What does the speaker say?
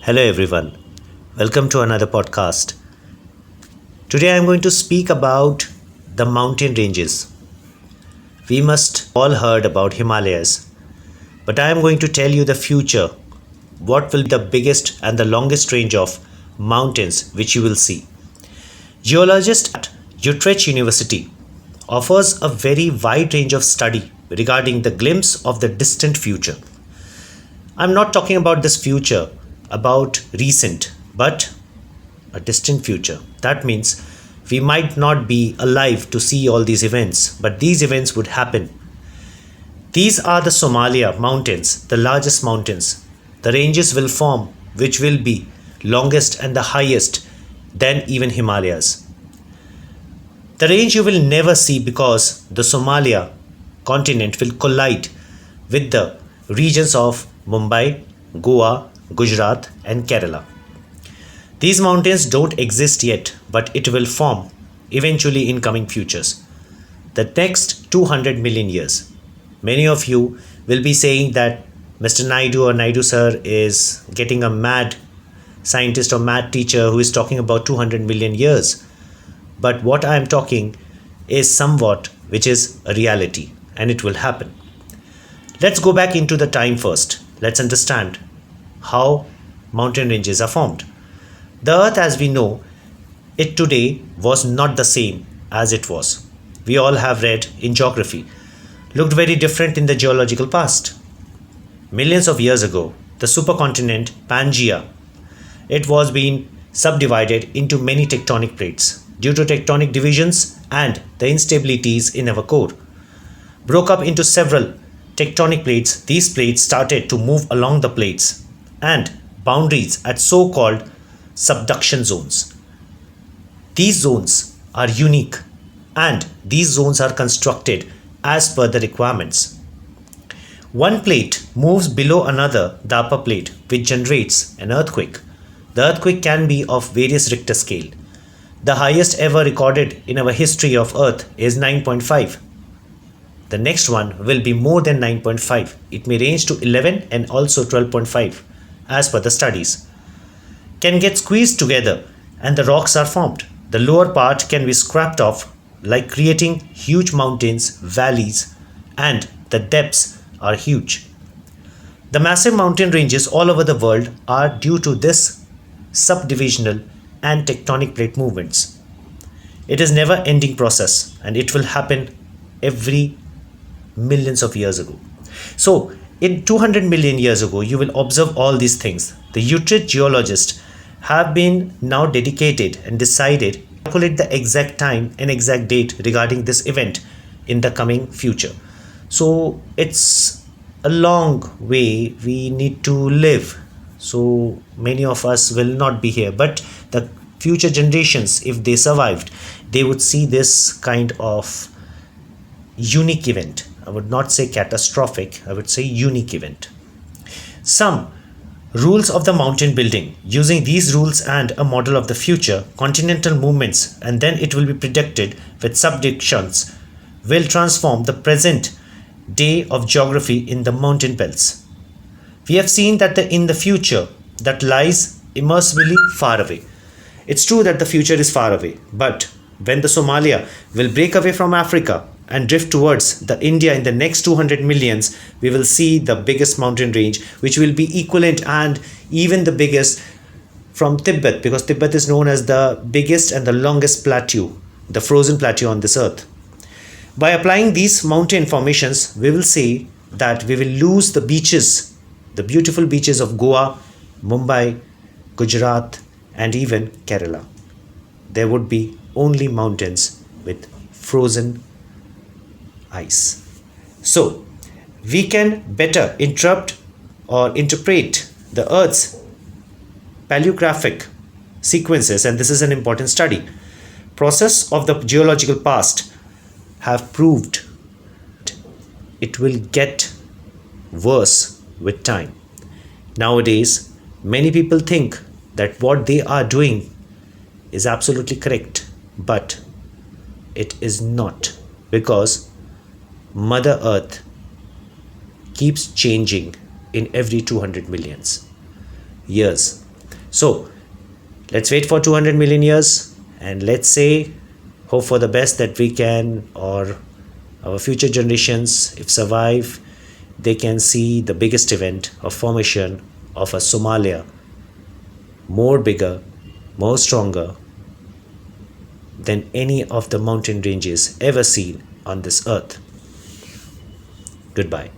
Hello, everyone. Welcome to another podcast. Today, I'm going to speak about the mountain ranges. We must all heard about Himalayas, but I am going to tell you the future. What will be the biggest and the longest range of mountains which you will see? Geologist at Utrecht University offers a very wide range of study regarding the glimpse of the distant future. I'm not talking about this future, about recent, but a distant future. That means we might not be alive to see all these events, but these events would happen. These are the Somalia mountains, the largest mountains. The ranges will form, which will be longest and the highest than even Himalayas. The range you will never see because the Somalia continent will collide with the regions of Mumbai, Goa, Gujarat, and Kerala. These mountains don't exist yet, but it will form eventually in coming futures. The next 200 million years. Many of you will be saying that Mr. Naidu or Naidu sir is getting a mad scientist or mad teacher who is talking about 200 million years. But what I am talking is somewhat which is a reality and it will happen. Let's go back into the time first. Let's understand how mountain ranges are formed. The earth as we know it today was not the same as it was. We all have read in geography. Looked very different in the geological past. Millions of years ago, the supercontinent Pangaea, it was being subdivided into many tectonic plates due to tectonic divisions and the instabilities in our core. Broke up into several tectonic plates, these plates started to move along the plates and boundaries at so-called subduction zones. These zones are unique and these zones are constructed as per the requirements. One plate moves below another, the upper plate, which generates an earthquake. The earthquake can be of various Richter scale. The highest ever recorded in our history of Earth is 9.5. The next one will be more than 9.5. It may range to 11 and also 12.5 as per the studies. Can get squeezed together and the rocks are formed. The lower part can be scraped off, like creating huge mountains, valleys, and the depths are huge. The massive mountain ranges all over the world are due to this subdivisional and tectonic plate movements. It is never ending process and it will happen every millions of years ago. So in 200 million years ago, you will observe all these things. The Utrecht geologists have been now dedicated and decided to calculate the exact time and exact date regarding this event in the coming future. So it's a long way we need to live. So many of us will not be here, but the future generations, if they survived, they would see this kind of unique event. I would not say catastrophic, I would say unique event. Some rules of the mountain building. Using these rules and a model of the future, continental movements, and then it will be predicted with subductions, will transform the present day of geography in the mountain belts. We have seen that in the future that lies immeasurably far away. It's true that the future is far away, but when the Somalia will break away from Africa and drift towards the India in the next 200 millions, we will see the biggest mountain range, which will be equivalent and even the biggest from Tibet, because Tibet is known as the biggest and the longest plateau, the frozen plateau on this earth. By applying these mountain formations, we will say that we will lose the beaches, the beautiful beaches of Goa, Mumbai, Gujarat, and even Kerala. There would be only mountains with frozen ice. So, we can better interrupt or interpret the Earth's paleographic sequences, and this is an important study. Process of the geological past have proved it will get worse with time. Nowadays, many people think that what they are doing is absolutely correct, but it is not, because Mother Earth keeps changing in every 200 millions years. So let's wait for 200 million years, and let's say, hope for the best that we can, or our future generations, if survive, they can see the biggest event of formation of a Somalia, more bigger, more stronger than any of the mountain ranges ever seen on this earth. Goodbye.